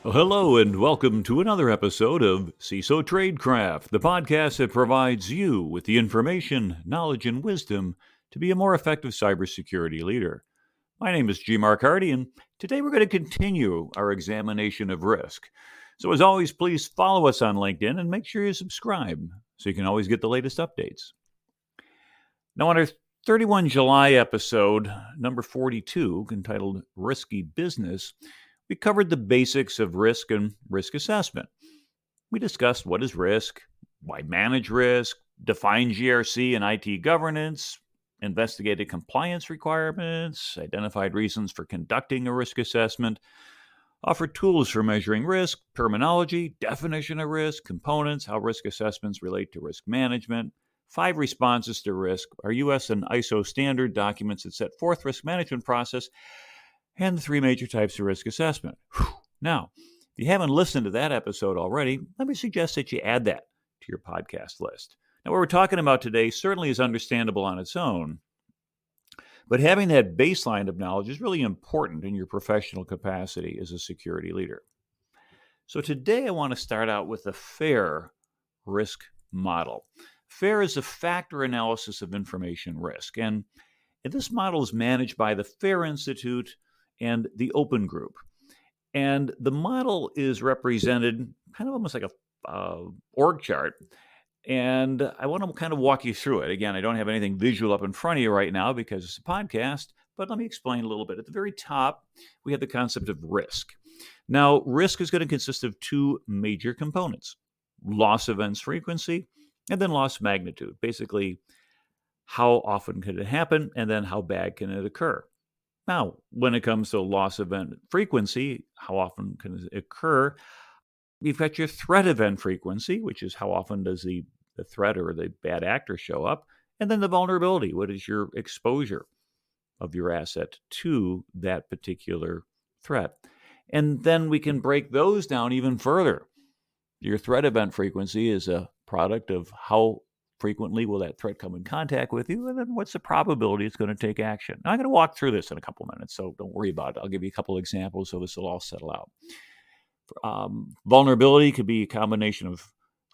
Well, hello, and welcome to another episode of CISO Tradecraft, the podcast that provides you with the information, knowledge, and wisdom to be a more effective cybersecurity leader. My name is G. Mark Hardy, and today we're going to continue our examination of risk. So, as always, please follow us on LinkedIn and make sure you subscribe so you can always get the latest updates. Now, on our 31 July episode, number 42, entitled Risky Business, we covered the basics of risk and risk assessment. We discussed what is risk, why manage risk, define GRC and IT governance, investigated compliance requirements, identified reasons for conducting a risk assessment, offered tools for measuring risk, terminology, definition of risk, components, how risk assessments relate to risk management, 5 responses to risk, our US and ISO standard documents that set forth risk management process, and the 3 major types of risk assessment. Now, if you haven't listened to that episode already, let me suggest that you add that to your podcast list. Now, what we're talking about today certainly is understandable on its own, but having that baseline of knowledge is really important in your professional capacity as a security leader. So today I want to start out with a FAIR risk model. FAIR is a factor analysis of information risk, and this model is managed by the FAIR Institute and the Open Group. And the model is represented kind of almost like a org chart. And I want to kind of walk you through it. Again, I don't have anything visual up in front of you right now because it's a podcast, but let me explain a little bit. At the very top, we have the concept of risk. Now, risk is going to consist of 2 major components: loss events frequency and then loss magnitude. Basically, how often can it happen, and then how bad can it occur? Now, when it comes to loss event frequency, how often can it occur? You've got your threat event frequency, which is how often does the threat or the bad actor show up, and then the vulnerability, what is your exposure of your asset to that particular threat? And then we can break those down even further. Your threat event frequency is a product of how frequently will that threat come in contact with you, and then what's the probability it's going to take action. Now, I'm going to walk through this in a couple minutes, so don't worry about it. I'll give you a couple examples so this will all settle out. Vulnerability could be a combination of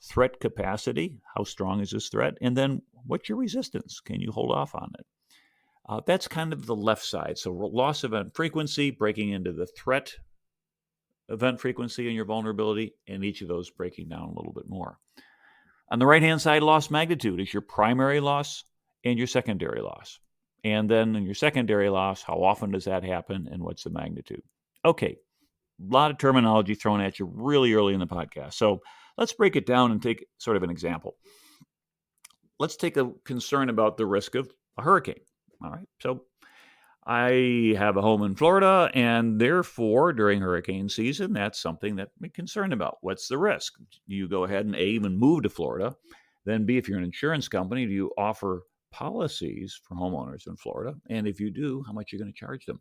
threat capacity, how strong is this threat, and then what's your resistance? Can you hold off on it? That's kind of the left side. So loss event frequency, breaking into the threat event frequency and your vulnerability, and each of those breaking down a little bit more. On the right-hand side, loss magnitude is your primary loss and your secondary loss. And then in your secondary loss, how often does that happen and what's the magnitude? Okay, a lot of terminology thrown at you really early in the podcast. So let's break it down and take sort of an example. Let's take a concern about the risk of a hurricane. All right, so I have a home in Florida, and therefore, during hurricane season, that's something that we're concerned about. What's the risk? Do you go ahead and A, even move to Florida? Then B, if you're an insurance company, do you offer policies for homeowners in Florida? And if you do, how much are you going to charge them?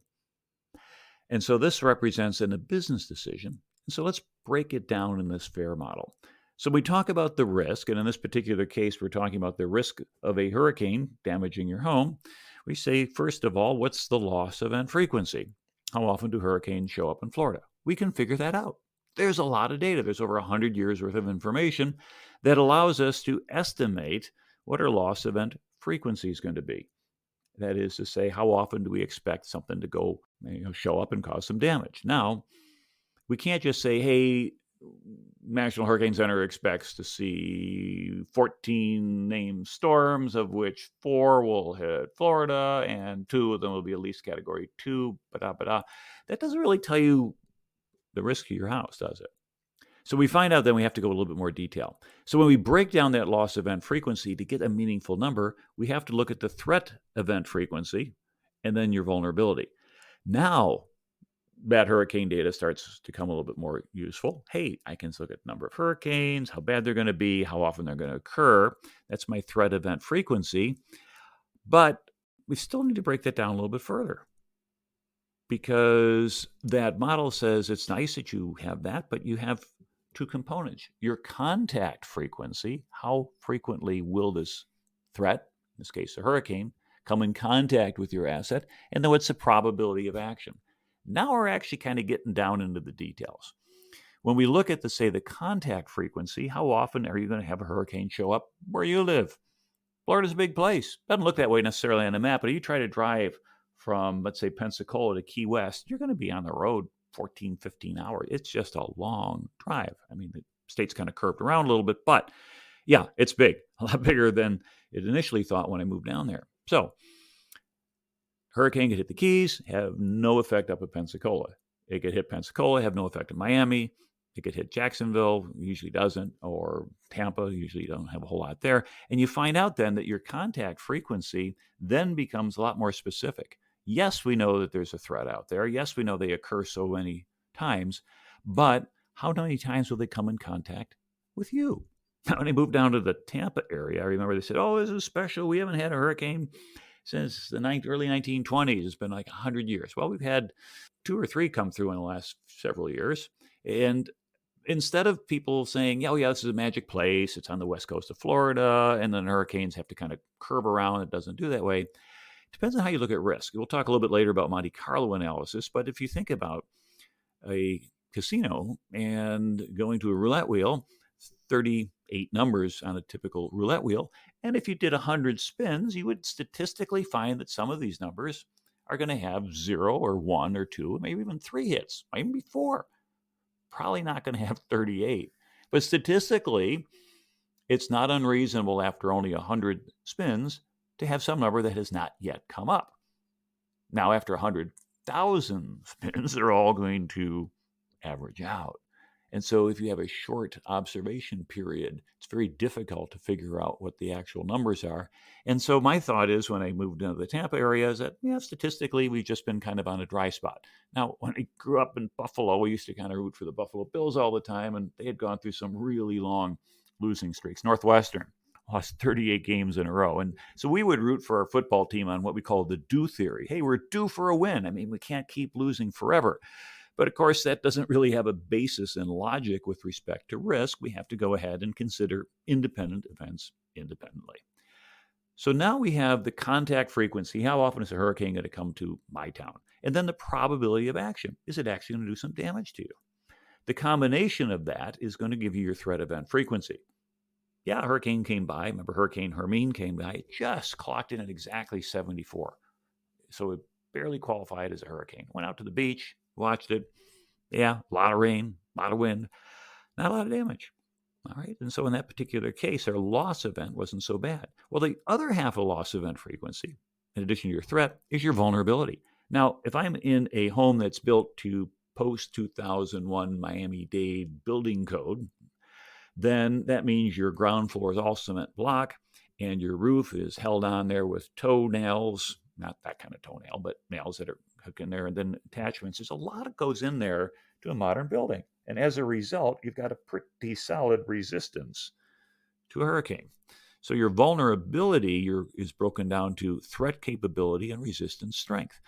And so this represents a business decision. And so let's break it down in this FAIR model. So we talk about the risk, and in this particular case, we're talking about the risk of a hurricane damaging your home. We say, first of all, what's the loss event frequency? How often do hurricanes show up in Florida? We can figure that out. There's a lot of data. There's over 100 years worth of information that allows us to estimate what our loss event frequency is going to be. That is to say, how often do we expect something to go, show up and cause some damage? Now, we can't just say, hey, National Hurricane Center expects to see 14 named storms, of which 4 will hit Florida and 2 of them will be at least category 2. That doesn't really tell you the risk of your house, does it? So we find out then we have to go a little bit more detail. So when we break down that loss event frequency to get a meaningful number, we have to look at the threat event frequency and then your vulnerability. Now, that hurricane data starts to come a little bit more useful. Hey, I can look at the number of hurricanes, how bad they're going to be, how often they're going to occur. That's my threat event frequency. But we still need to break that down a little bit further, because that model says it's nice that you have that, but you have 2 components. Your contact frequency, how frequently will this threat, in this case a hurricane, come in contact with your asset, and then what's the probability of action? Now we're actually kind of getting down into the details. when we look at the contact frequency, how often are you going to have a hurricane show up where you live? Florida's a big place. Doesn't look that way necessarily on the map, but if you try to drive from, let's say, Pensacola to Key West, you're going to be on the road 14, 15 hours. It's just a long drive. I mean, the state's kind of curved around a little bit, but yeah, it's big, a lot bigger than it initially thought when I moved down there. So, hurricane could hit the Keys, have no effect up at Pensacola. It could hit Pensacola, have no effect in Miami. It could hit Jacksonville, usually doesn't, or Tampa, usually you don't have a whole lot there. And you find out then that your contact frequency then becomes a lot more specific. Yes, we know that there's a threat out there. Yes, we know they occur so many times, but how many times will they come in contact with you? Now, when I moved down to the Tampa area, I remember they said, oh, this is special. We haven't had a hurricane since the early 1920s. It's been like 100 years. Well, we've had 2 or 3 come through in the last several years. And instead of people saying, oh, yeah, this is a magic place, it's on the west coast of Florida, and then hurricanes have to kind of curve around, it doesn't do that way. It depends on how you look at risk. We'll talk a little bit later about Monte Carlo analysis, but if you think about a casino and going to a roulette wheel, 38 numbers on a typical roulette wheel, and if you did 100 spins, you would statistically find that some of these numbers are going to have 0 or 1 or 2, maybe even 3 hits, might even be 4. Probably not going to have 38. But statistically, it's not unreasonable after only 100 spins to have some number that has not yet come up. Now, after 100,000 spins, they're all going to average out. And so if you have a short observation period, it's very difficult to figure out what the actual numbers are. And so my thought is when I moved into the Tampa area is that, statistically, we've just been kind of on a dry spot. Now, when I grew up in Buffalo, we used to kind of root for the Buffalo Bills all the time, and they had gone through some really long losing streaks. Northwestern lost 38 games in a row. And so we would root for our football team on what we call the due theory. Hey, we're due for a win. I mean, we can't keep losing forever. But of course, that doesn't really have a basis in logic with respect to risk. We have to go ahead and consider independent events independently. So now we have the contact frequency. How often is a hurricane going to come to my town? And then the probability of action. Is it actually going to do some damage to you? The combination of that is going to give you your threat event frequency. Yeah, a hurricane came by. Remember, Hurricane Hermine came by. It just clocked in at exactly 74. So it barely qualified as a hurricane. Went out to the beach, watched it. Yeah, a lot of rain, a lot of wind, not a lot of damage. All right. And so in that particular case, our loss event wasn't so bad. Well, the other half of loss event frequency, in addition to your threat, is your vulnerability. Now, if I'm in a home that's built to post 2001 Miami-Dade building code, then that means your ground floor is all cement block and your roof is held on there with toenails, not that kind of toenail, but nails that are hooked in there, and then attachments. There's a lot that goes in there to a modern building. And as a result, you've got a pretty solid resistance to a hurricane. So your vulnerability is broken down to threat capability and resistance strength.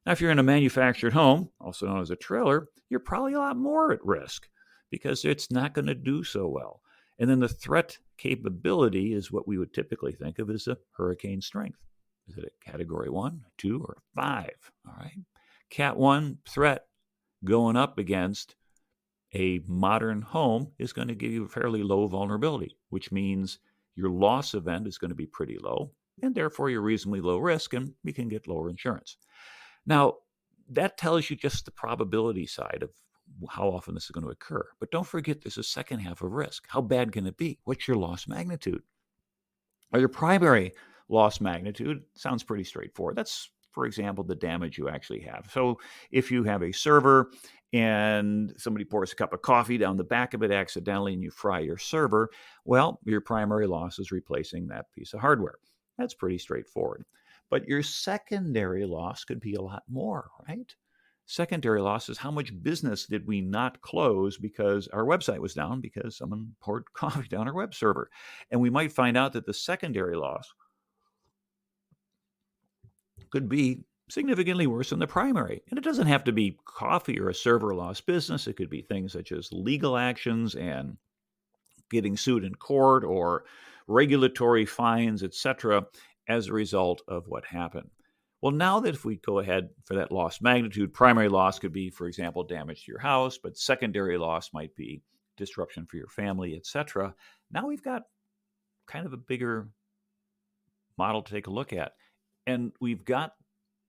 Now, if you're in a manufactured home, also known as a trailer, you're probably a lot more at risk because it's not going to do so well. And then the threat capability is what we would typically think of as a hurricane strength. Is it a category 1, 2, or 5? All right. Cat 1 threat going up against a modern home is going to give you a fairly low vulnerability, which means your loss event is going to be pretty low, and therefore you're reasonably low risk, and you can get lower insurance. Now, that tells you just the probability side of how often this is going to occur. But don't forget, there's a second half of risk. How bad can it be? What's your loss magnitude? Or your primary loss magnitude sounds pretty straightforward. That's, for example, the damage you actually have. So if you have a server and somebody pours a cup of coffee down the back of it accidentally and you fry your server, well, your primary loss is replacing that piece of hardware. That's pretty straightforward. But your secondary loss could be a lot more, right? Secondary loss is how much business did we not close because our website was down because someone poured coffee down our web server. And we might find out that the secondary loss could be significantly worse than the primary. And it doesn't have to be coffee or a server lost business. It could be things such as legal actions and getting sued in court or regulatory fines, etc., as a result of what happened. Well, now that if we go ahead for that loss magnitude, primary loss could be, for example, damage to your house, but secondary loss might be disruption for your family, etc. Now we've got kind of a bigger model to take a look at. And we've got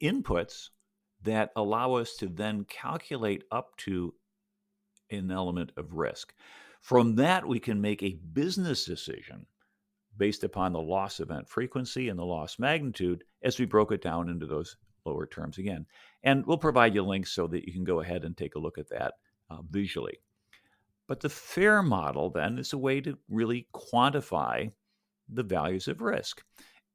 inputs that allow us to then calculate up to an element of risk. From that, we can make a business decision based upon the loss event frequency and the loss magnitude as we broke it down into those lower terms again. And we'll provide you links so that you can go ahead and take a look at that visually. But the FAIR model then is a way to really quantify the values of risk.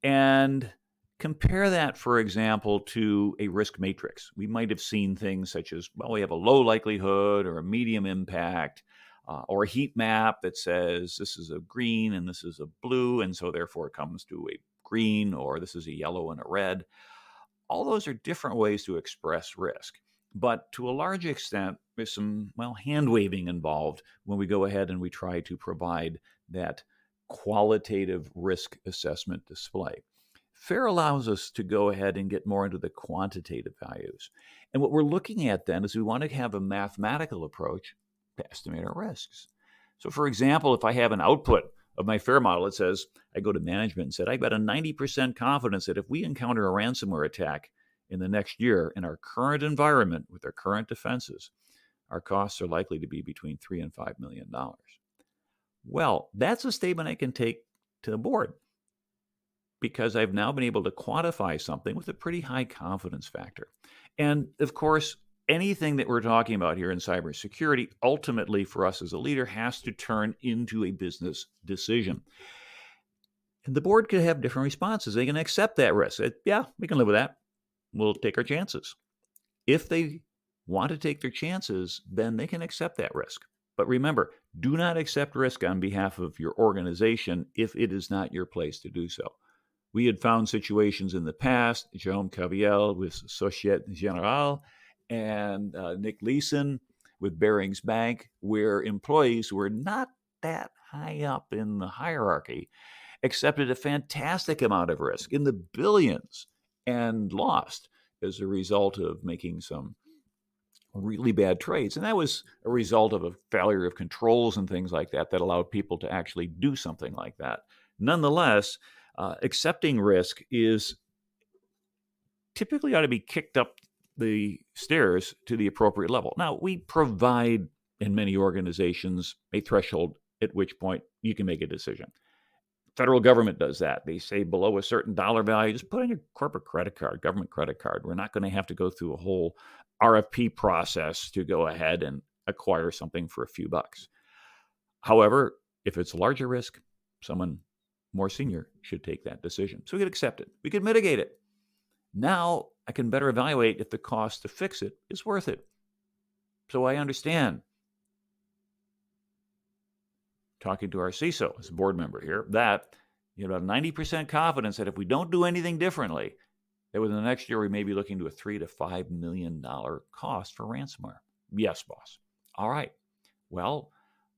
And compare that, for example, to a risk matrix. We might have seen things such as, well, we have a low likelihood or a medium impact, or a heat map that says this is a green and this is a blue, and so therefore it comes to a green, or this is a yellow and a red. All those are different ways to express risk. But to a large extent, there's some, hand waving involved when we go ahead and we try to provide that qualitative risk assessment display. FAIR allows us to go ahead and get more into the quantitative values. And what we're looking at then is we want to have a mathematical approach to estimate our risks. So for example, if I have an output of my FAIR model, it says, I go to management and said, I've got a 90% confidence that if we encounter a ransomware attack in the next year in our current environment with our current defenses, our costs are likely to be between $3 and $5 million. Well, that's a statement I can take to the board because I've now been able to quantify something with a pretty high confidence factor. And of course, anything that we're talking about here in cybersecurity, ultimately for us as a leader, has to turn into a business decision. And the board could have different responses. They can accept that risk. Yeah, we can live with that. We'll take our chances. If they want to take their chances, then they can accept that risk. But remember, do not accept risk on behalf of your organization if it is not your place to do so. We had found situations in the past, Jerome Caviel with Societe Generale and Nick Leeson with Barings Bank, where employees were not that high up in the hierarchy accepted a fantastic amount of risk in the billions and lost as a result of making some really bad trades. And that was a result of a failure of controls and things like that that allowed people to actually do something like that. Nonetheless, accepting risk is typically ought to be kicked up the stairs to the appropriate level. Now, we provide in many organizations a threshold at which point you can make a decision. Federal government does that. They say below a certain dollar value, just put in your corporate credit card, government credit card. We're not going to have to go through a whole RFP process to go ahead and acquire something for a few bucks. However, if it's a larger risk, someone more senior should take that decision. So we could accept it. We could mitigate it. Now I can better evaluate if the cost to fix it is worth it. So I understand, talking to our CISO as a board member here, that you have 90% confidence that if we don't do anything differently, that within the next year we may be looking to a $3 to $5 million cost for ransomware. Yes, boss. All right. Well,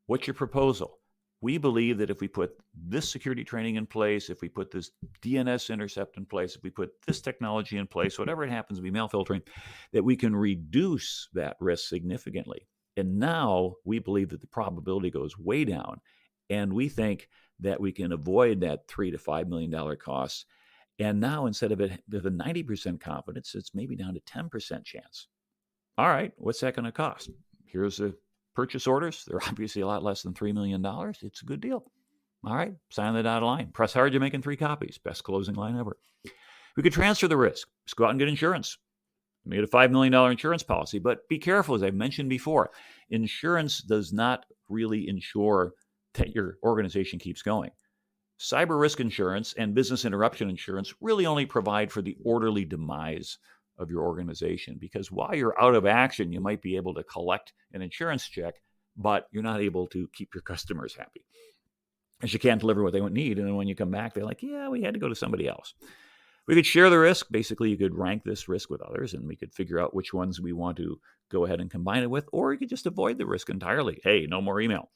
what's your proposal? We believe that if we put this security training in place, if we put this DNS intercept in place, if we put this technology in place, whatever it happens to be, mail filtering, that we can reduce that risk significantly. And now we believe that the probability goes way down. And we think that we can avoid that $3 to $5 million cost. And now instead of it with a 90% confidence, it's maybe down to 10% chance. All right, what's that going to cost? Here's the purchase orders. They're obviously a lot less than $3 million. It's a good deal. All right, sign the dotted line. Press hard, you're making 3 copies. Best closing line ever. We could transfer the risk. Just go out and get insurance. Make it a $5 million insurance policy. But be careful, as I've mentioned before, insurance does not really ensure that your organization keeps going. Cyber risk insurance and business interruption insurance really only provide for the orderly demise of your organization, because while you're out of action, you might be able to collect an insurance check, but you're not able to keep your customers happy, as you can't deliver what they need. And then when you come back, they're like, yeah, we had to go to somebody else. We could share the risk. Basically, you could rank this risk with others, and we could figure out which ones we want to go ahead and combine it with, or you could just avoid the risk entirely. Hey, no more email.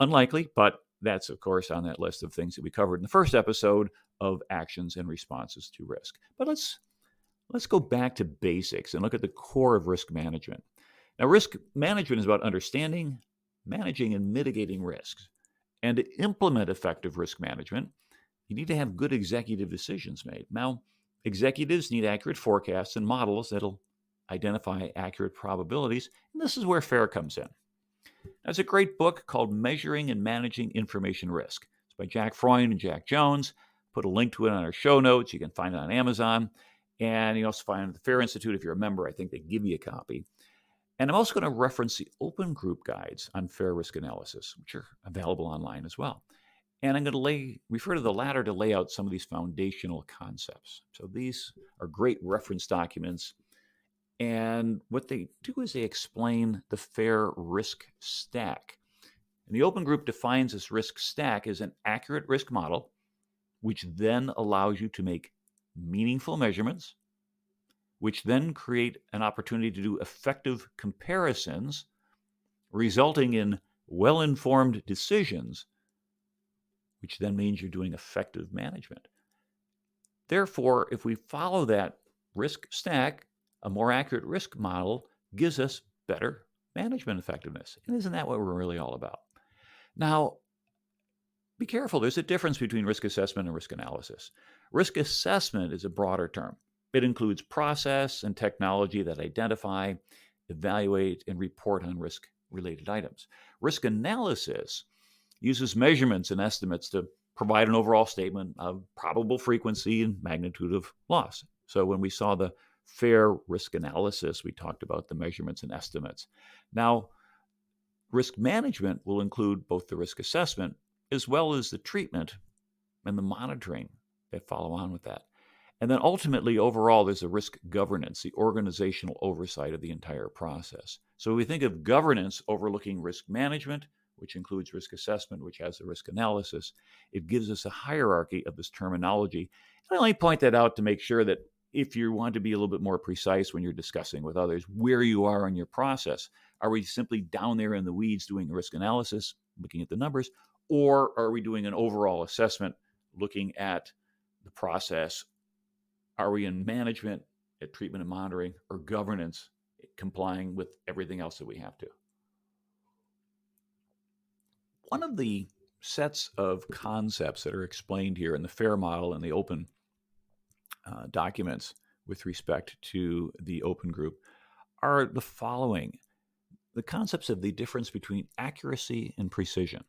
Unlikely, but that's, of course, on that list of things that we covered in the first episode of actions and responses to risk. But let's Let's go back to basics and look at the core of risk management. Now, risk management is about understanding, managing, and mitigating risks. And to implement effective risk management, you need to have good executive decisions made. Now, executives need accurate forecasts and models that'll identify accurate probabilities, and this is where FAIR comes in. There's a great book called Measuring and Managing Information Risk. It's by Jack Freund and Jack Jones. Put a link to it on our show notes. You can find it on Amazon. And you can also find it at the FAIR Institute. If you're a member, I think they give you a copy. And I'm also going to reference the open group guides on FAIR risk analysis, which are available online as well. And I'm going to refer to the latter to lay out some of these foundational concepts. So these are great reference documents. And what they do is they explain the FAIR risk stack. And the open group defines this risk stack as an accurate risk model, which then allows you to make meaningful measurements, which then create an opportunity to do effective comparisons, resulting in well-informed decisions, which then means you're doing effective management. Therefore, if we follow that risk stack, a more accurate risk model gives us better management effectiveness. And isn't that what we're really all about? Now, be careful. There's a difference between risk assessment and risk analysis. Risk assessment is a broader term. It includes process and technology that identify, evaluate, and report on risk-related items. Risk analysis uses measurements and estimates to provide an overall statement of probable frequency and magnitude of loss. So when we saw the FAIR risk analysis, we talked about the measurements and estimates. Now, risk management will include both the risk assessment as well as the treatment and the monitoring that follow on with that. And then ultimately, overall, there's a risk governance, the organizational oversight of the entire process. So we think of governance overlooking risk management, which includes risk assessment, which has the risk analysis. It gives us a hierarchy of this terminology. And I only point that out to make sure that if you want to be a little bit more precise when you're discussing with others where you are in your process, are we simply down there in the weeds doing a risk analysis, looking at the numbers, or are we doing an overall assessment, looking at the process? Are we in management, at treatment and monitoring, or governance, complying with everything else that we have to? One of the sets of concepts that are explained here in the FAIR model and the open documents with respect to the open group are the following. The concepts of the difference between accuracy and precision,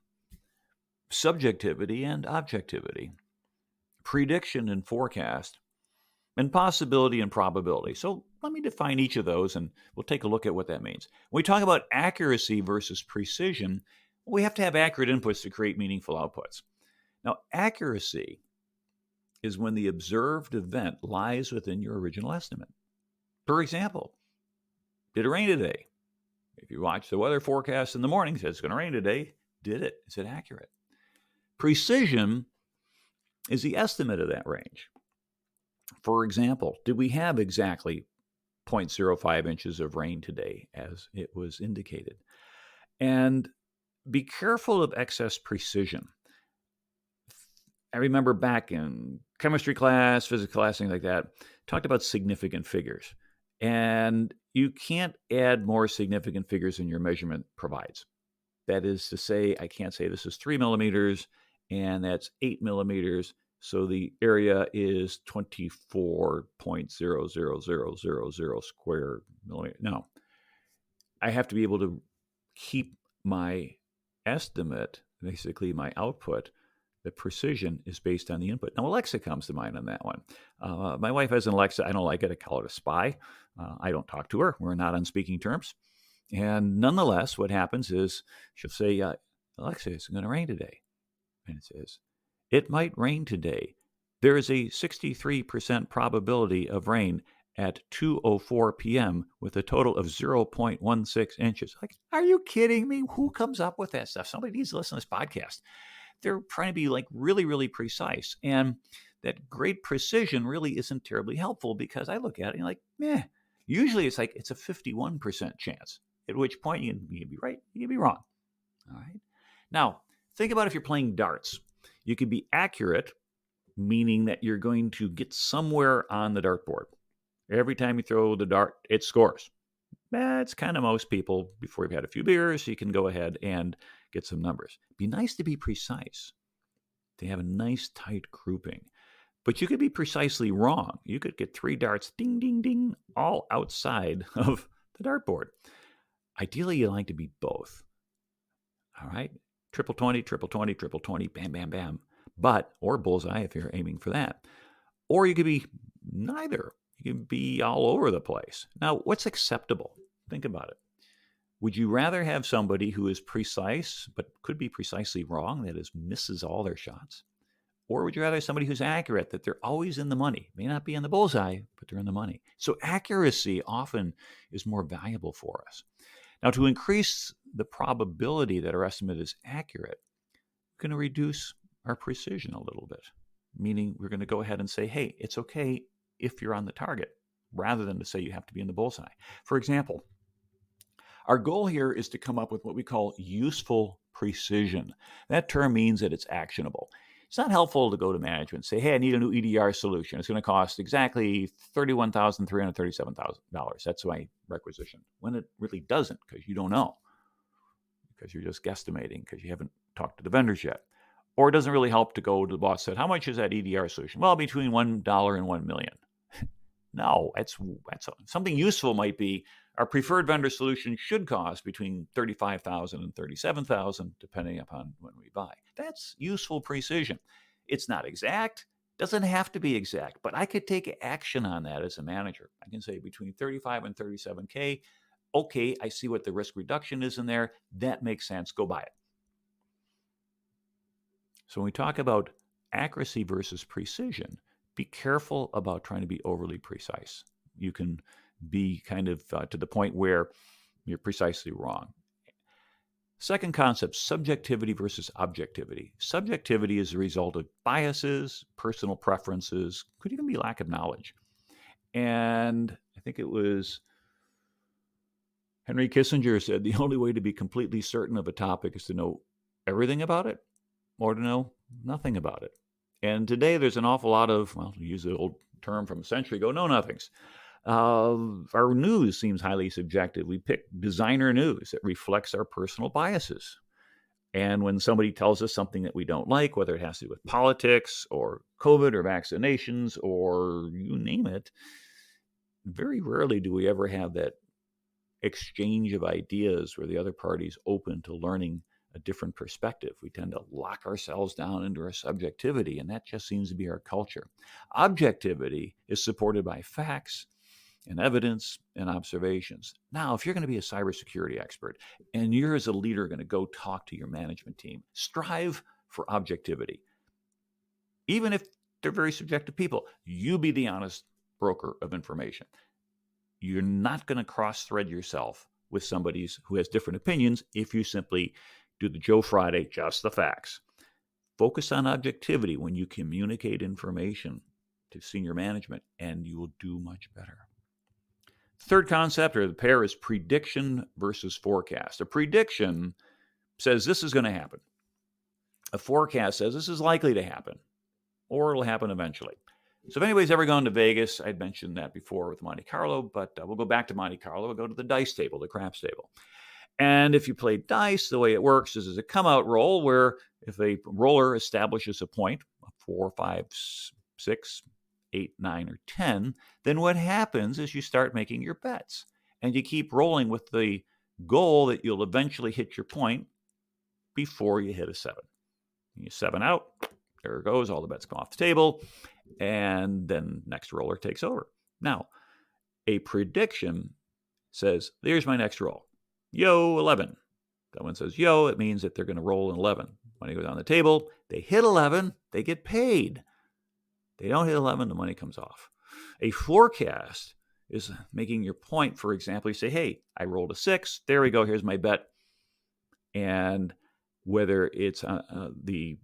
subjectivity and objectivity, prediction and forecast, and possibility and probability. So let me define each of those and we'll take a look at what that means. When we talk about accuracy versus precision, we have to have accurate inputs to create meaningful outputs. Now, accuracy is when the observed event lies within your original estimate. For example, did it rain today? If you watch the weather forecast in the morning, it says it's going to rain today. Did it? Is it accurate? Precision is the estimate of that range. For example, did we have exactly 0.05 inches of rain today as it was indicated? And be careful of excess precision. I remember back in chemistry class, physics class, things like that, talked about significant figures. And you can't add more significant figures than your measurement provides. That is to say, I can't say this is 3 millimeters and that's 8 millimeters. So the area is 24.00000 square millimeter. No, I have to be able to keep my estimate, basically my output. The precision is based on the input. Now, Alexa comes to mind on that one. My wife has an Alexa. I don't like it. I call it a spy. I don't talk to her. We're not on speaking terms. And nonetheless, what happens is she'll say, Alexa, it's going to rain today. And it says, it might rain today. There is a 63% probability of rain at 2:04 p.m. with a total of 0.16 inches. Like, are you kidding me? Who comes up with that stuff? Somebody needs to listen to this podcast. They're trying to be like really, really precise. And that great precision really isn't terribly helpful because I look at it and like, meh. Usually it's like it's a 51% chance, at which point you can be right, you can be wrong. All right. Now, think about if you're playing darts. You can be accurate, meaning that you're going to get somewhere on the dartboard. Every time you throw the dart, it scores. That's kind of most people. Before you've had a few beers, you can go ahead and get some numbers. Be nice to be precise. They have a nice tight grouping. But you could be precisely wrong. You could get 3 darts, ding, ding, ding, all outside of the dartboard. Ideally, you like to be both. All right? Triple 20, triple 20, triple 20, bam, bam, bam. Or bullseye if you're aiming for that. Or you could be neither. You can be all over the place. Now, what's acceptable? Think about it. Would you rather have somebody who is precise, but could be precisely wrong, that is, misses all their shots? Or would you rather somebody who's accurate, that they're always in the money? May not be in the bullseye, but they're in the money. So accuracy often is more valuable for us. Now, to increase the probability that our estimate is accurate, we're going to reduce our precision a little bit, meaning we're going to go ahead and say, hey, it's okay if you're on the target, rather than to say you have to be in the bullseye. For example, our goal here is to come up with what we call useful precision. That term means that it's actionable. It's not helpful to go to management and say, hey, I need a new EDR solution. It's going to cost exactly $31,337. That's my requisition. When it really doesn't, because you don't know, because you're just guesstimating, because you haven't talked to the vendors yet. Or it doesn't really help to go to the boss and say, how much is that EDR solution? Well, between $1 and $1 million. No, that's something useful might be our preferred vendor solution should cost between $35,000 and $37,000, depending upon when we buy. That's useful precision. It's not exact, doesn't have to be exact, but I could take action on that as a manager. I can say between 35 and 37K, okay, I see what the risk reduction is in there. That makes sense. Go buy it. So when we talk about accuracy versus precision, be careful about trying to be overly precise. You can be kind of to the point where you're precisely wrong. Second concept, subjectivity versus objectivity. Subjectivity is the result of biases, personal preferences, could even be lack of knowledge. And I think it was Henry Kissinger said the only way to be completely certain of a topic is to know everything about it or to know nothing about it. And today there's an awful lot of, well, to use the old term from a century ago, know-nothings. Our news seems highly subjective. We pick designer news that reflects our personal biases. And when somebody tells us something that we don't like, whether it has to do with politics or COVID or vaccinations or you name it, very rarely do we ever have that exchange of ideas where the other party's open to learning a different perspective. We tend to lock ourselves down into our subjectivity, and that just seems to be our culture. Objectivity is supported by facts and evidence and observations. Now, if you're going to be a cybersecurity expert and you're as a leader going to go talk to your management team, strive for objectivity. Even if they're very subjective people, you be the honest broker of information. You're not going to cross-thread yourself with somebody who has different opinions if you simply do the Joe Friday, just the facts. Focus on objectivity when you communicate information to senior management, and you will do much better. Third concept, or the pair, is prediction versus forecast. A prediction says this is going to happen. A forecast says this is likely to happen, or it'll happen eventually. So if anybody's ever gone to Vegas, I'd mentioned that before with Monte Carlo, but we'll go back to Monte Carlo. We'll go to the dice table, the craps table. And if you play dice, the way it works is a come-out roll where if a roller establishes a point, 4, 5, 6, 8, 9, or 10, then what happens is you start making your bets. And you keep rolling with the goal that you'll eventually hit your point before you hit a 7. You 7 out, there it goes, all the bets come off the table, and then next roller takes over. Now, a prediction says, there's my next roll. Yo, 11. That one says, yo, it means that they're going to roll an 11. Money goes on the table. They hit 11, they get paid. They don't hit 11, the money comes off. A forecast is making your point. For example, you say, hey, I rolled a 6. There we go. Here's my bet. And whether it's the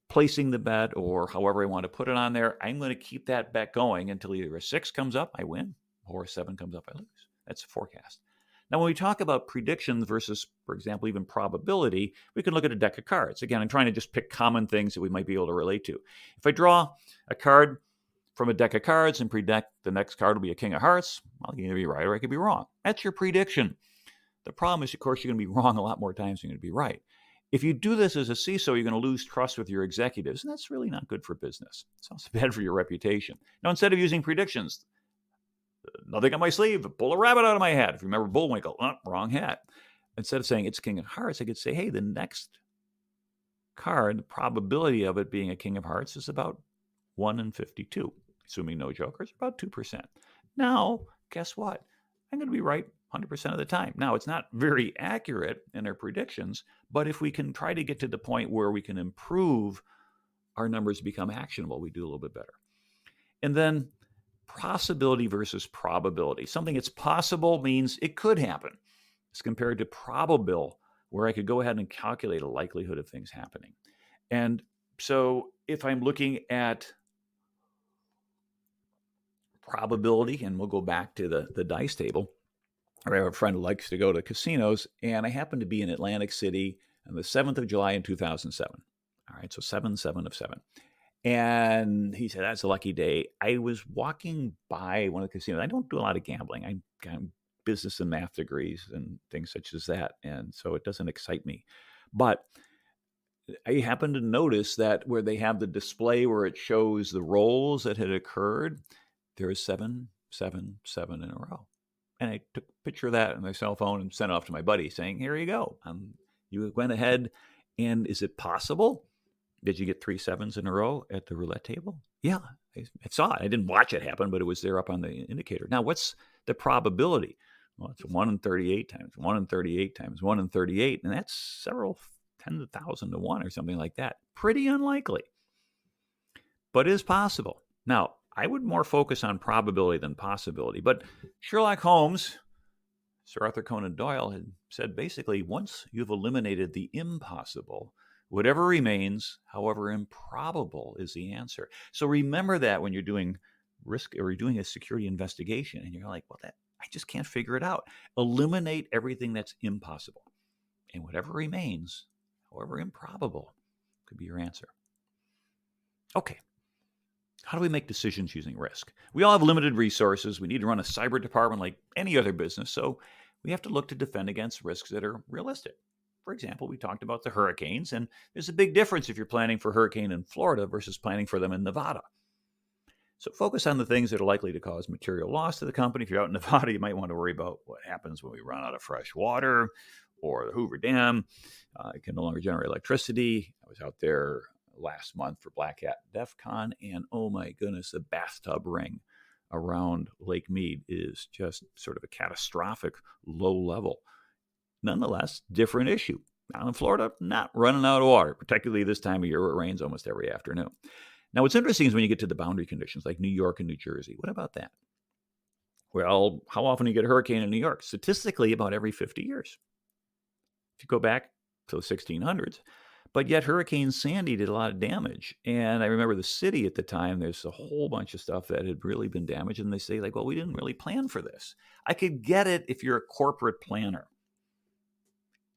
placing the bet or however I want to put it on there, I'm going to keep that bet going until either a 6 comes up, I win, or a 7 comes up, I lose. That's a forecast. Now, when we talk about predictions versus, for example, even probability, we can look at a deck of cards. Again, I'm trying to just pick common things that we might be able to relate to. If I draw a card from a deck of cards and predict the next card will be a king of hearts, well, you can either be right or I could be wrong. That's your prediction. The problem is, of course, you're going to be wrong a lot more times than you're going to be right. If you do this as a CISO, you're going to lose trust with your executives, and that's really not good for business. It's also bad for your reputation. Now, instead of using predictions, nothing on my sleeve, pull a rabbit out of my hat. If you remember Bullwinkle, wrong hat. Instead of saying it's king of hearts, I could say, hey, the next card, the probability of it being a king of hearts is about 1 in 52, assuming no jokers, about 2%. Now, guess what? I'm going to be right 100% of the time. Now, it's not very accurate in our predictions, but if we can try to get to the point where we can improve our numbers to become actionable, we do a little bit better. And then possibility versus probability. Something that's possible means it could happen. It's compared to probable, where I could go ahead and calculate a likelihood of things happening. And so if I'm looking at probability, and we'll go back to the dice table, I have a friend who likes to go to casinos, and I happened to be in Atlantic City on the 7th of July in 2007. All right, so 7 of 7. And he said, that's a lucky day. I was walking by one of the casinos. I don't do a lot of gambling. I got business and math degrees and things such as that, and so it doesn't excite me. But I happened to notice that where they have the display where it shows the rolls that had occurred, there is 7, 7, 7 in a row. And I took a picture of that on my cell phone and sent it off to my buddy saying, here you go. You went ahead, and is it possible? Did you get 3 7s in a row at the roulette table? Yeah, I saw it. I didn't watch it happen, but it was there up on the indicator. Now, what's the probability? Well, it's 1 in 38 times 1 in 38 times 1 in 38, and that's several tens of thousands to 1 or something like that. Pretty unlikely, but it is possible. Now, I would more focus on probability than possibility, but Sherlock Holmes, Sir Arthur Conan Doyle, had said basically once you've eliminated the impossible, whatever remains, however improbable, is the answer. So remember that when you're doing risk or you're doing a security investigation and you're like, well, I just can't figure it out. Eliminate everything that's impossible. And whatever remains, however improbable, could be your answer. Okay. How do we make decisions using risk? We all have limited resources. We need to run a cyber department like any other business. So we have to look to defend against risks that are realistic. For example, we talked about the hurricanes, and there's a big difference if you're planning for a hurricane in Florida versus planning for them in Nevada. So focus on the things that are likely to cause material loss to the company. If you're out in Nevada, you might want to worry about what happens when we run out of fresh water or the Hoover Dam. It can no longer generate electricity. I was out there last month for Black Hat DEF CON, and oh my goodness, the bathtub ring around Lake Mead is just sort of a catastrophic low level. Nonetheless, different issue. Down in Florida, not running out of water, particularly this time of year where it rains almost every afternoon. Now, what's interesting is when you get to the boundary conditions like New York and New Jersey. What about that? Well, how often do you get a hurricane in New York? Statistically, about every 50 years. If you go back to the 1600s, but yet Hurricane Sandy did a lot of damage. And I remember the city at the time, there's a whole bunch of stuff that had really been damaged. And they say like, well, we didn't really plan for this. I could get it if you're a corporate planner.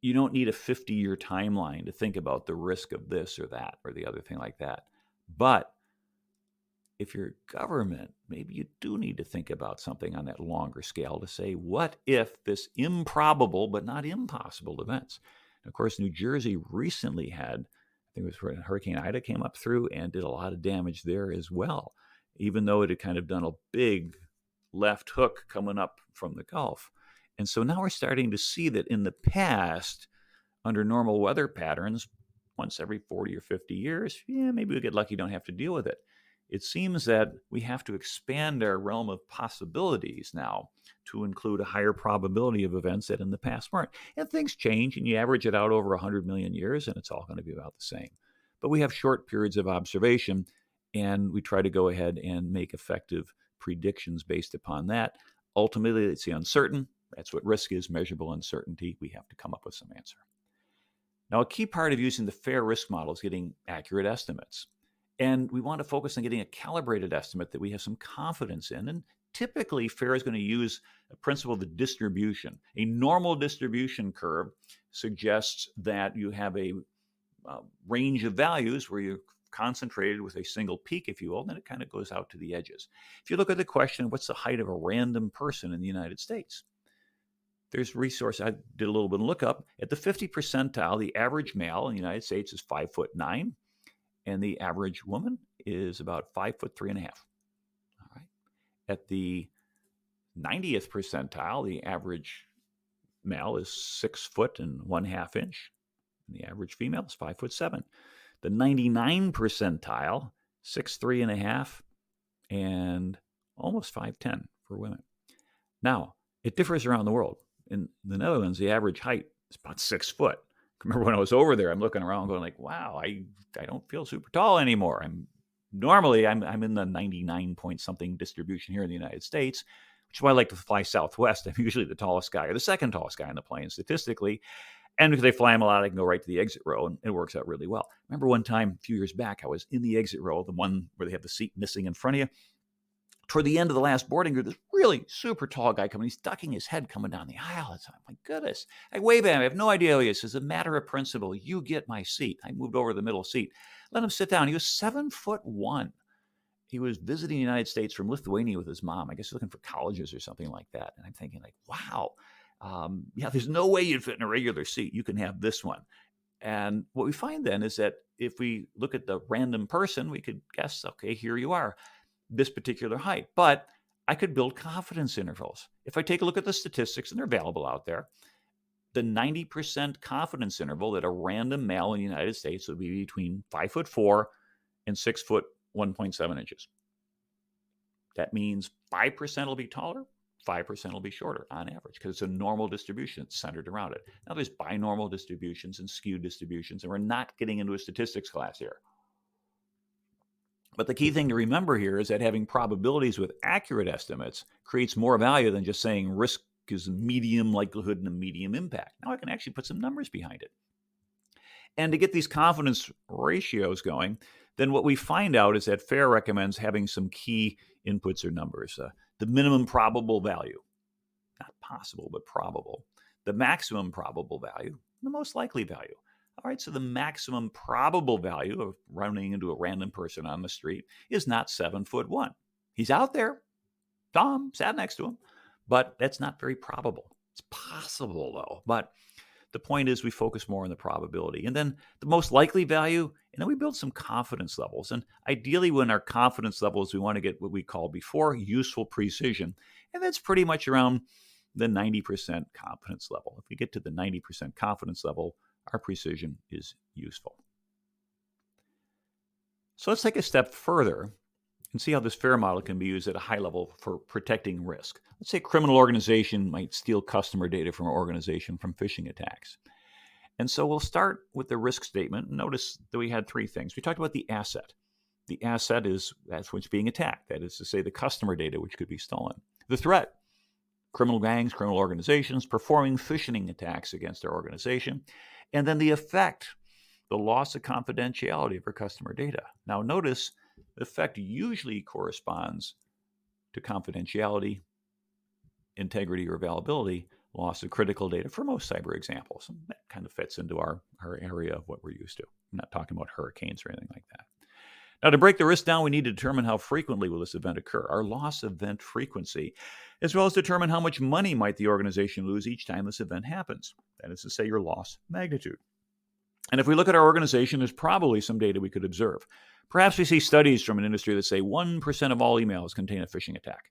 You don't need a 50-year timeline to think about the risk of this or that or the other thing like that. But if you're government, maybe you do need to think about something on that longer scale to say, what if this improbable but not impossible events? And of course, New Jersey recently had, I think it was when Hurricane Ida came up through and did a lot of damage there as well, even though it had kind of done a big left hook coming up from the Gulf. And so now we're starting to see that in the past, under normal weather patterns, once every 40 or 50 years, maybe we get lucky, don't have to deal with it. It seems that we have to expand our realm of possibilities now to include a higher probability of events that in the past weren't. And things change, and you average it out over 100 million years, and it's all going to be about the same. But we have short periods of observation, and we try to go ahead and make effective predictions based upon that. Ultimately, it's the uncertain. That's what risk is, measurable uncertainty. We have to come up with some answer. Now, a key part of using the FAIR risk model is getting accurate estimates. And we want to focus on getting a calibrated estimate that we have some confidence in. And typically, FAIR is going to use a principle of the distribution. A normal distribution curve suggests that you have a range of values where you're concentrated with a single peak, if you will, then it kind of goes out to the edges. If you look at the question, what's the height of a random person in the United States? There's resource. I did a little bit of lookup. At the 50th percentile, the average male in the United States is 5'9", and the average woman is about 5'3.5". All right. At the 90th percentile, the average male is 6'1.5" and the average female is 5'7". The 99 percentile, 6'3.5" and almost 5'10" for women. Now, it differs around the world. In the Netherlands, the average height is about 6 foot. Remember when I was over there, I'm looking around going like, wow, I don't feel super tall anymore. I'm in the 99 point something distribution here in the United States, which is why I like to fly Southwest. I'm usually the tallest guy or the second tallest guy on the plane statistically. And because they fly them a lot, I can go right to the exit row, and it works out really well. Remember one time, a few years back, I was in the exit row, the one where they have the seat missing in front of you. Toward the end of the last boarding group, this really super tall guy coming. He's ducking his head coming down the aisle. It's like, my goodness. I wave at him. I have no idea who he is. As a matter of principle, you get my seat. I moved over to the middle seat. Let him sit down. He was 7'1". He was visiting the United States from Lithuania with his mom. I guess looking for colleges or something like that. And I'm thinking like, wow. There's no way you'd fit in a regular seat. You can have this one. And what we find then is that if we look at the random person, we could guess, okay, here you are, this particular height. But I could build confidence intervals. If I take a look at the statistics, and they're available out there, the 90% confidence interval that a random male in the United States would be between 5'4" and 6'1.7" inches. That means 5% will be taller, 5% will be shorter on average because it's a normal distribution. It's centered around it. Now there's binormal distributions and skewed distributions, and we're not getting into a statistics class here. But the key thing to remember here is that having probabilities with accurate estimates creates more value than just saying risk is medium likelihood and a medium impact. Now I can actually put some numbers behind it. And to get these confidence ratios going, then what we find out is that FAIR recommends having some key inputs or numbers. The minimum probable value, not possible, but probable. The maximum probable value, the most likely value. All right, so the maximum probable value of running into a random person on the street is not 7'1". He's out there. Tom sat next to him, but that's not very probable. It's possible, though. But the point is we focus more on the probability. And then the most likely value, and then we build some confidence levels. And ideally, when our confidence levels, we want to get what we call before useful precision. And that's pretty much around the 90% confidence level. If we get to the 90% confidence level, our precision is useful. So let's take a step further and see how this FAIR model can be used at a high level for protecting risk. Let's say a criminal organization might steal customer data from our organization from phishing attacks. And so we'll start with the risk statement. Notice that we had three things. We talked about the asset. The asset is that's what's being attacked. That is to say the customer data, which could be stolen. The threat, criminal gangs, criminal organizations performing phishing attacks against our organization. And then the effect, the loss of confidentiality of our customer data. Now notice the effect usually corresponds to confidentiality, integrity, or availability, loss of critical data for most cyber examples. And that kind of fits into our area of what we're used to. I'm not talking about hurricanes or anything like that. Now, to break the risk down, we need to determine how frequently will this event occur, our loss event frequency, as well as determine how much money might the organization lose each time this event happens. That is to say, your loss magnitude. And if we look at our organization, there's probably some data we could observe. Perhaps we see studies from an industry that say 1% of all emails contain a phishing attack.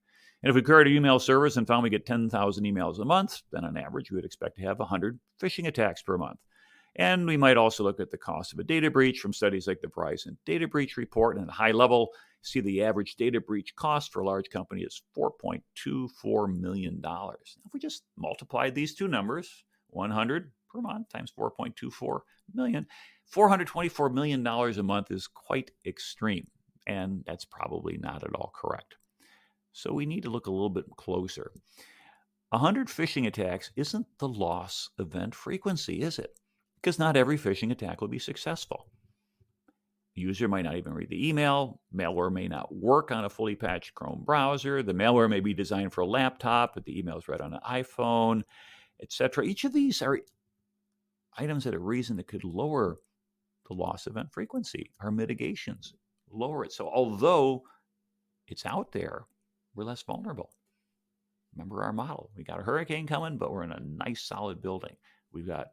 And if we queried our email service and found we get 10,000 emails a month, then on average, we would expect to have 100 phishing attacks per month. And we might also look at the cost of a data breach from studies like the Verizon Data Breach Report. And at a high level, see the average data breach cost for a large company is $4.24 million. Now, if we just multiplied these two numbers, 100 per month times 4.24 million, $424 million a month is quite extreme. And that's probably not at all correct. So we need to look a little bit closer. 100 phishing attacks isn't the loss event frequency, is it? Because not every phishing attack will be successful. The user might not even read the email. Malware may not work on a fully patched Chrome browser. The malware may be designed for a laptop, but the email is read on an iPhone, etc. Each of these are items that are reason that could lower the loss event frequency, our mitigations, lower it. So although it's out there, we're less vulnerable. Remember our model. We got a hurricane coming, but we're in a nice solid building. We've got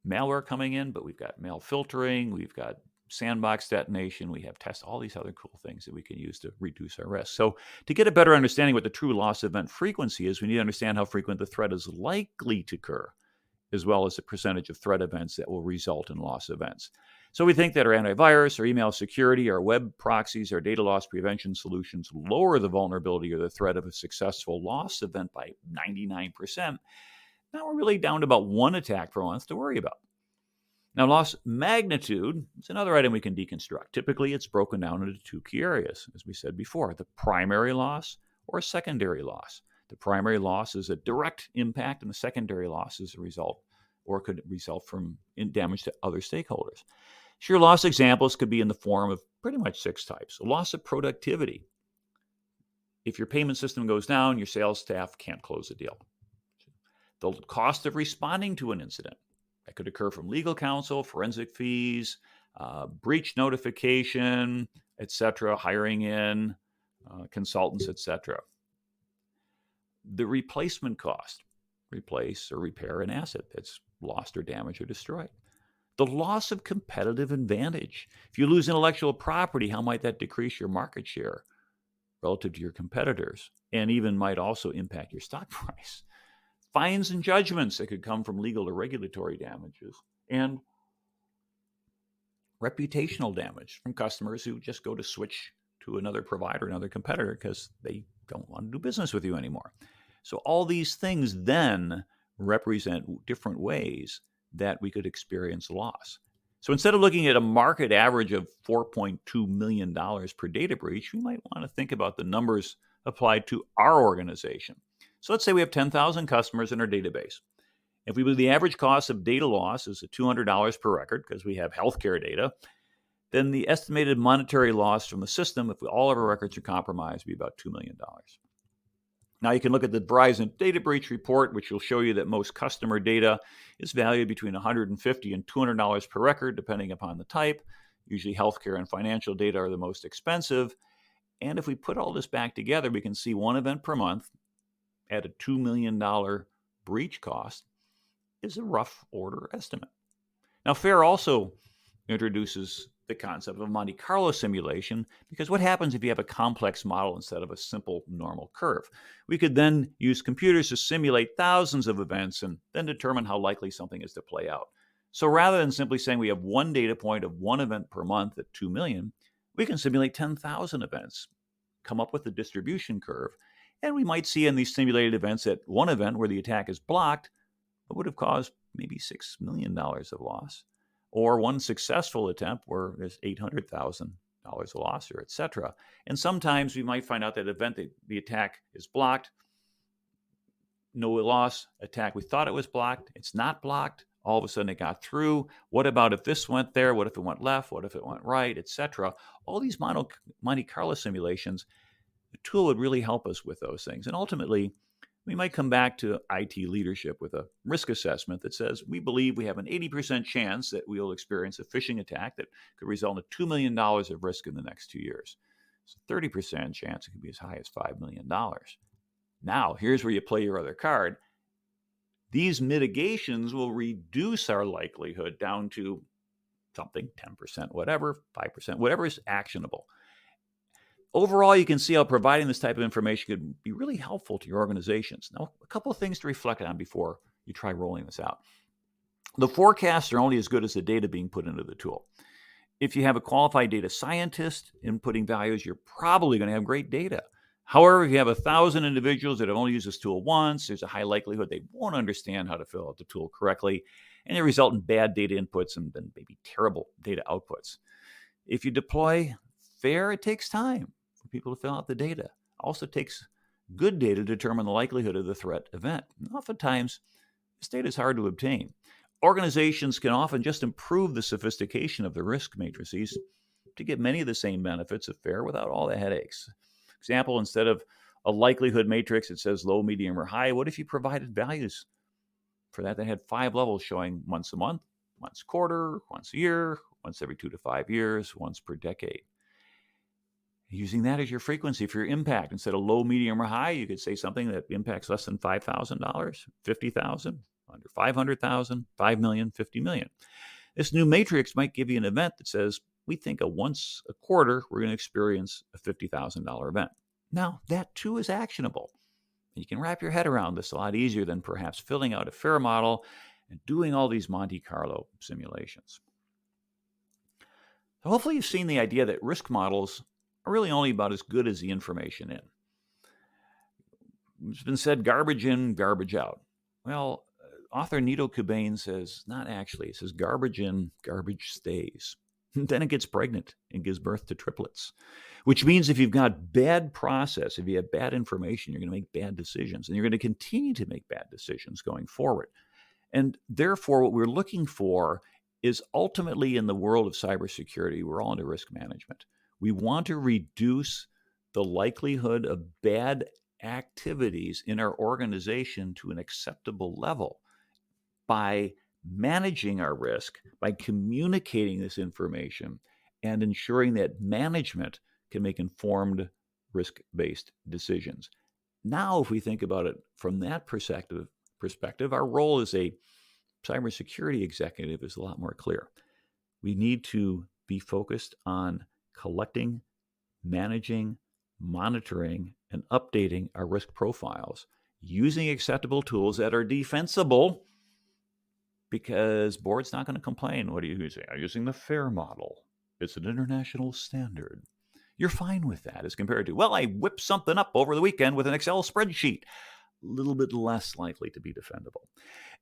malware coming in, but we've got mail filtering, we've got sandbox detonation, we have tests, all these other cool things that we can use to reduce our risk. So to get a better understanding what the true loss event frequency is, we need to understand how frequent the threat is likely to occur, as well as the percentage of threat events that will result in loss events. So we think that our antivirus, our email security, our web proxies, our data loss prevention solutions lower the vulnerability or the threat of a successful loss event by 99%. Now we're really down to about one attack per month to worry about. Now, loss magnitude is another item we can deconstruct. Typically, it's broken down into two key areas, as we said before, the primary loss or secondary loss. The primary loss is a direct impact, and the secondary loss is a result or could result from damage to other stakeholders. Sure, loss examples could be in the form of pretty much 6 types. A loss of productivity. If your payment system goes down, your sales staff can't close the deal. The cost of responding to an incident. That could occur from legal counsel, forensic fees, breach notification, etc., hiring in consultants, etc. The replacement cost, replace or repair an asset that's lost or damaged or destroyed. The loss of competitive advantage. If you lose intellectual property, how might that decrease your market share relative to your competitors, and even might also impact your stock price? Fines and judgments that could come from legal or regulatory damages, and reputational damage from customers who just go to switch to another provider, another competitor, because they don't want to do business with you anymore. So all these things then represent different ways that we could experience loss. So instead of looking at a market average of $4.2 million per data breach, we might want to think about the numbers applied to our organization. So let's say we have 10,000 customers in our database. If we believe the average cost of data loss is $200 per record, because we have healthcare data, then the estimated monetary loss from the system, if all of our records are compromised, would be about $2 million. Now you can look at the Verizon data breach report, which will show you that most customer data is valued between $150 and $200 per record, depending upon the type. Usually healthcare and financial data are the most expensive. And if we put all this back together, we can see one event per month at a $2 million breach cost is a rough order estimate. Now, FAIR also introduces the concept of a Monte Carlo simulation, because what happens if you have a complex model instead of a simple normal curve? We could then use computers to simulate thousands of events and then determine how likely something is to play out. So rather than simply saying we have one data point of one event per month at 2 million, we can simulate 10,000 events, come up with a distribution curve, and we might see in these simulated events that one event where the attack is blocked would have caused maybe $6 million of loss, or one successful attempt where there's $800,000 of loss, or etc. And sometimes we might find out that event that the attack is blocked, no loss, attack we thought it was blocked, it's not blocked, all of a sudden it got through. What about if this went there? What if it went left? What if it went right, etc.? All these Monte Carlo simulations, the tool would really help us with those things. And ultimately, we might come back to IT leadership with a risk assessment that says we believe we have an 80% chance that we will experience a phishing attack that could result in $2 million of risk in the next 2 years. So 30% chance it could be as high as $5 million. Now, here's where you play your other card. These mitigations will reduce our likelihood down to something, 10%, whatever, 5%, whatever is actionable. Overall, you can see how providing this type of information could be really helpful to your organizations. Now, a couple of things to reflect on before you try rolling this out. The forecasts are only as good as the data being put into the tool. If you have a qualified data scientist inputting values, you're probably going to have great data. However, if you have 1,000 individuals that have only used this tool once, there's a high likelihood they won't understand how to fill out the tool correctly, and they result in bad data inputs and then maybe terrible data outputs. If you deploy FAIR, it takes time for people to fill out the data. Also takes good data to determine the likelihood of the threat event. And oftentimes, this data is hard to obtain. Organizations can often just improve the sophistication of the risk matrices to get many of the same benefits of FAIR without all the headaches. For example, instead of a likelihood matrix that says low, medium, or high, what if you provided values for that had 5 levels showing once a month, once a quarter, once a year, once every 2 to 5 years, once per decade. Using that as your frequency for your impact. Instead of low, medium, or high, you could say something that impacts less than $5,000, $50,000, under $500,000, $5 million, $50 million. This new matrix might give you an event that says, we think once a quarter, we're going to experience a $50,000 event. Now, that too is actionable. You can wrap your head around this a lot easier than perhaps filling out a FAIR model and doing all these Monte Carlo simulations. So hopefully you've seen the idea that risk models are really only about as good as the information in. It's been said, garbage in, garbage out. Well, author Nito Cobain says, not actually. It says garbage in, garbage stays. Then it gets pregnant and gives birth to triplets, which means if you've got bad process, if you have bad information, you're going to make bad decisions, and you're going to continue to make bad decisions going forward. And therefore, what we're looking for is ultimately in the world of cybersecurity, we're all into risk management. We want to reduce the likelihood of bad activities in our organization to an acceptable level by managing our risk, by communicating this information, and ensuring that management can make informed risk-based decisions. Now, if we think about it from that perspective, our role as a cybersecurity executive is a lot more clear. We need to be focused on collecting, managing, monitoring, and updating our risk profiles using acceptable tools that are defensible, because board's not going to complain. What are you using? I'm using the FAIR model. It's an international standard. You're fine with that as compared to, well, I whipped something up over the weekend with an Excel spreadsheet. A little bit less likely to be defendable.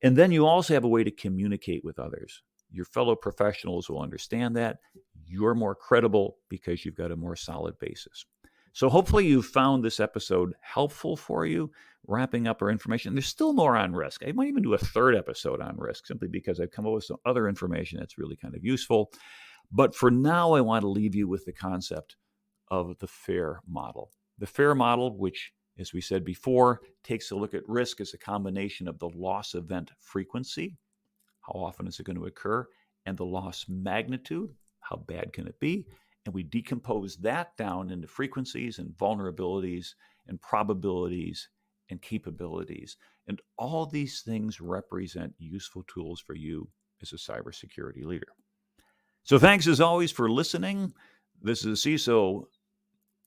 And then you also have a way to communicate with others. Your fellow professionals will understand that. You're more credible because you've got a more solid basis. So hopefully you've found this episode helpful for you, wrapping up our information. There's still more on risk. I might even do a third episode on risk, simply because I've come up with some other information that's really kind of useful. But for now, I want to leave you with the concept of the FAIR model. The FAIR model, which, as we said before, takes a look at risk as a combination of the loss event frequency, how often is it going to occur, and the loss magnitude, how bad can it be, and we decompose that down into frequencies and vulnerabilities and probabilities and capabilities. And all these things represent useful tools for you as a cybersecurity leader. So thanks as always for listening. This is the CISO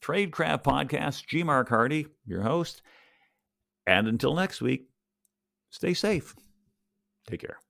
Tradecraft Podcast. G. Mark Hardy, your host. And until next week, stay safe. Take care.